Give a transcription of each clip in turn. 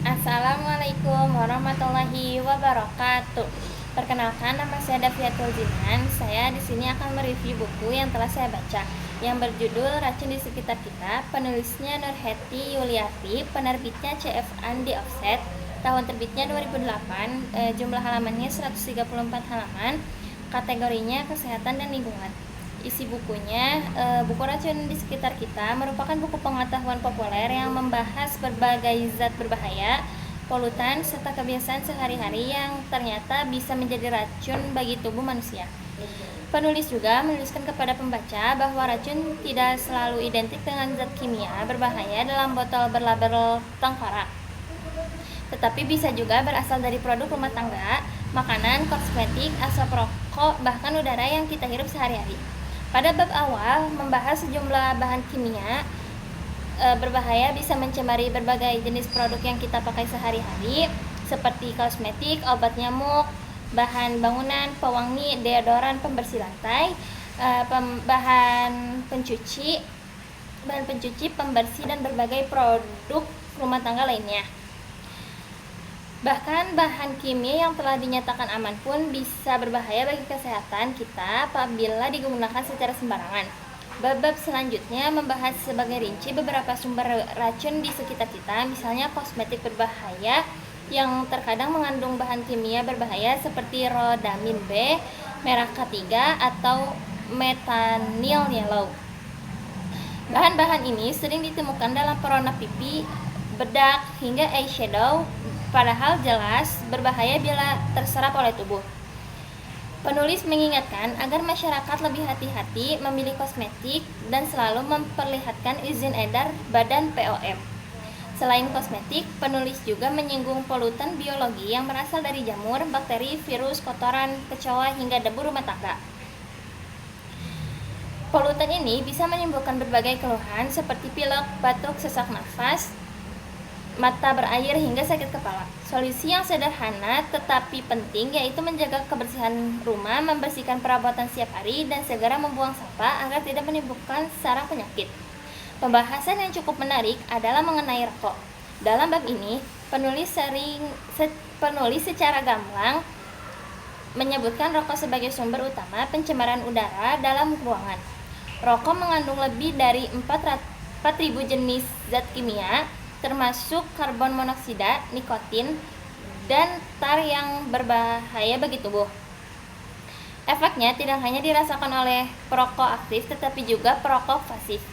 Assalamualaikum warahmatullahi wabarakatuh. Perkenalkan, nama saya Daviatul Jinan. Saya di sini akan mereview buku yang telah saya baca, yang berjudul Racun di Sekitar Kita. Penulisnya Nurheti Yuliati, penerbitnya CF Andi Offset, tahun terbitnya 2008, jumlah halamannya 134 halaman, kategorinya kesehatan dan lingkungan. Isi bukunya, buku Racun di Sekitar Kita merupakan buku pengetahuan populer yang membahas berbagai zat berbahaya, polutan, serta kebiasaan sehari-hari yang ternyata bisa menjadi racun bagi tubuh manusia. Penulis juga menuliskan kepada pembaca bahwa racun tidak selalu identik dengan zat kimia berbahaya dalam botol berlabel tengkorak, tetapi bisa juga berasal dari produk rumah tangga, makanan, kosmetik, asap rokok, bahkan udara yang kita hirup sehari-hari. Pada bab awal membahas sejumlah bahan kimia berbahaya bisa mencemari berbagai jenis produk yang kita pakai sehari-hari, seperti kosmetik, obat nyamuk, bahan bangunan, pewangi, deodoran, pembersih lantai, bahan pencuci, pembersih, dan berbagai produk rumah tangga lainnya. Bahkan bahan kimia yang telah dinyatakan aman pun bisa berbahaya bagi kesehatan kita apabila digunakan secara sembarangan. Bab selanjutnya membahas sebagai rinci beberapa sumber racun di sekitar kita, misalnya kosmetik berbahaya yang terkadang mengandung bahan kimia berbahaya seperti rodamin B, merah K3, atau metanyl yellow. Bahan-bahan ini sering ditemukan dalam perona pipi, bedak, hingga eyeshadow, padahal jelas berbahaya bila terserap oleh tubuh. Penulis mengingatkan agar masyarakat lebih hati-hati memilih kosmetik dan selalu memperlihatkan izin edar Badan POM. Selain kosmetik, penulis juga menyinggung polutan biologi yang berasal dari jamur, bakteri, virus, kotoran, kecoa, hingga debu rumah tangga. Polutan ini bisa menimbulkan berbagai keluhan seperti pilek, batuk, sesak nafas, mata berair, hingga sakit kepala. Solusi yang sederhana tetapi penting yaitu menjaga kebersihan rumah, membersihkan perabotan setiap hari, dan segera membuang sampah agar tidak menimbulkan sarang penyakit. Pembahasan yang cukup menarik adalah mengenai rokok. Dalam bab ini, penulis secara gamblang menyebutkan rokok sebagai sumber utama pencemaran udara dalam ruangan. Rokok mengandung lebih dari 4.000 jenis zat kimia, termasuk karbon monoksida, nikotin, dan tar yang berbahaya bagi tubuh. Efeknya tidak hanya dirasakan oleh perokok aktif, tetapi juga perokok pasif.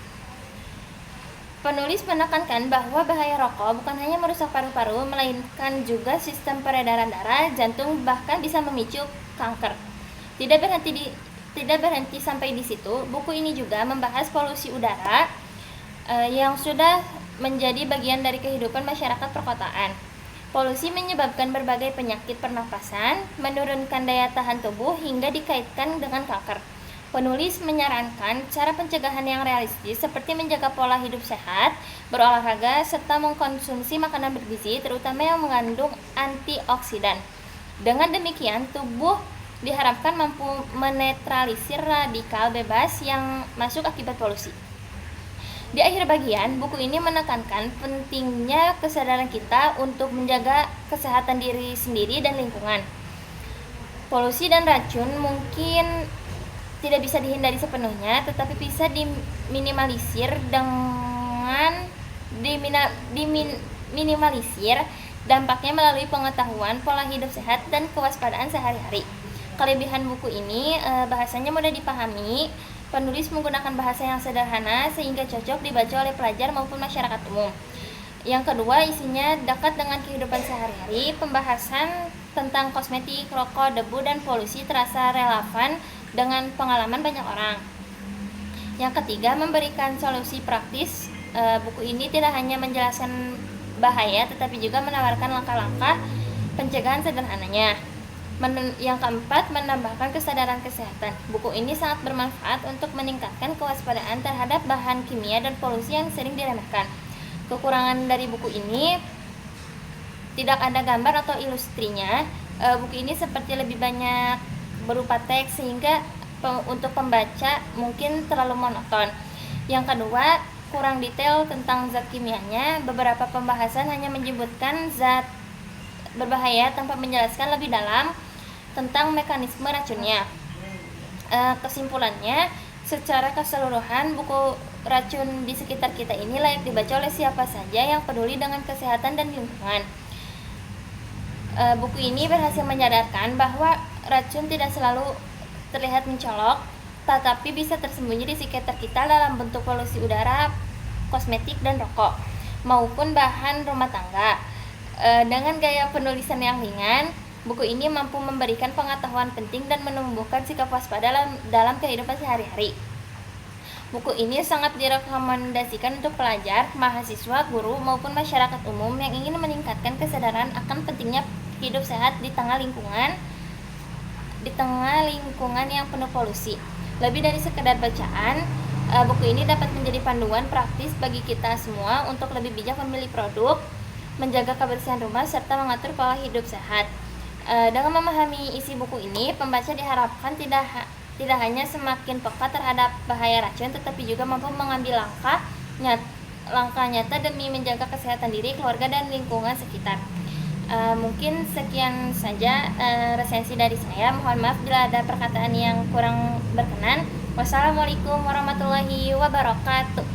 Penulis menekankan bahwa bahaya rokok bukan hanya merusak paru-paru, melainkan juga sistem peredaran darah, jantung, bahkan bisa memicu kanker. Tidak berhenti sampai di situ, buku ini juga membahas polusi udara yang sudah menjadi bagian dari kehidupan masyarakat perkotaan. Polusi menyebabkan berbagai penyakit pernapasan, menurunkan daya tahan tubuh, hingga dikaitkan dengan kanker. Penulis menyarankan cara pencegahan yang realistis seperti menjaga pola hidup sehat, berolahraga, serta mengkonsumsi makanan bergizi, terutama yang mengandung antioksidan. Dengan demikian, tubuh diharapkan mampu menetralisir radikal bebas yang masuk akibat polusi. Di akhir bagian, buku ini menekankan pentingnya kesadaran kita untuk menjaga kesehatan diri sendiri dan lingkungan. Polusi dan racun mungkin tidak bisa dihindari sepenuhnya, tetapi bisa diminimalisir dampaknya melalui pengetahuan, pola hidup sehat, dan kewaspadaan sehari-hari. Kelebihan buku ini, bahasanya mudah dipahami. Penulis menggunakan bahasa yang sederhana sehingga cocok dibaca oleh pelajar maupun masyarakat umum. Yang kedua, isinya dekat dengan kehidupan sehari-hari. Pembahasan tentang kosmetik, rokok, debu, dan polusi terasa relevan dengan pengalaman banyak orang. Yang ketiga, memberikan solusi praktis. Buku ini tidak hanya menjelaskan bahaya, tetapi juga menawarkan langkah-langkah pencegahan sederhananya. Yang keempat, menambahkan kesadaran kesehatan. Buku ini sangat bermanfaat untuk meningkatkan kewaspadaan terhadap bahan kimia dan polusi yang sering diremehkan. Kekurangan dari buku ini, tidak ada gambar atau ilustrinya. Buku ini seperti lebih banyak berupa teks sehingga untuk pembaca mungkin terlalu monoton. Yang kedua, kurang detail tentang zat kimianya. Beberapa pembahasan hanya menyebutkan zat berbahaya tanpa menjelaskan lebih dalam tentang mekanisme racunnya. Kesimpulannya, secara keseluruhan buku Racun di Sekitar Kita ini layak dibaca oleh siapa saja yang peduli dengan kesehatan dan lingkungan. Buku ini berhasil menyadarkan bahwa racun tidak selalu terlihat mencolok, tetapi bisa tersembunyi di sekitar kita dalam bentuk polusi udara, kosmetik, dan rokok, maupun bahan rumah tangga. Dengan gaya penulisan yang ringan, buku ini mampu memberikan pengetahuan penting dan menumbuhkan sikap waspada dalam kehidupan sehari-hari. Buku ini sangat direkomendasikan untuk pelajar, mahasiswa, guru, maupun masyarakat umum yang ingin meningkatkan kesadaran akan pentingnya hidup sehat di tengah lingkungan yang penuh polusi. Lebih dari sekedar bacaan, buku ini dapat menjadi panduan praktis bagi kita semua untuk lebih bijak memilih produk, menjaga kebersihan rumah, serta mengatur pola hidup sehat. Dengan memahami isi buku ini, pembaca diharapkan tidak hanya semakin peka terhadap bahaya racun, tetapi juga mampu mengambil langkah nyata demi menjaga kesehatan diri, keluarga, dan lingkungan sekitar. Mungkin sekian saja resensi dari saya. Mohon maaf bila ada perkataan yang kurang berkenan. Wassalamualaikum warahmatullahi wabarakatuh.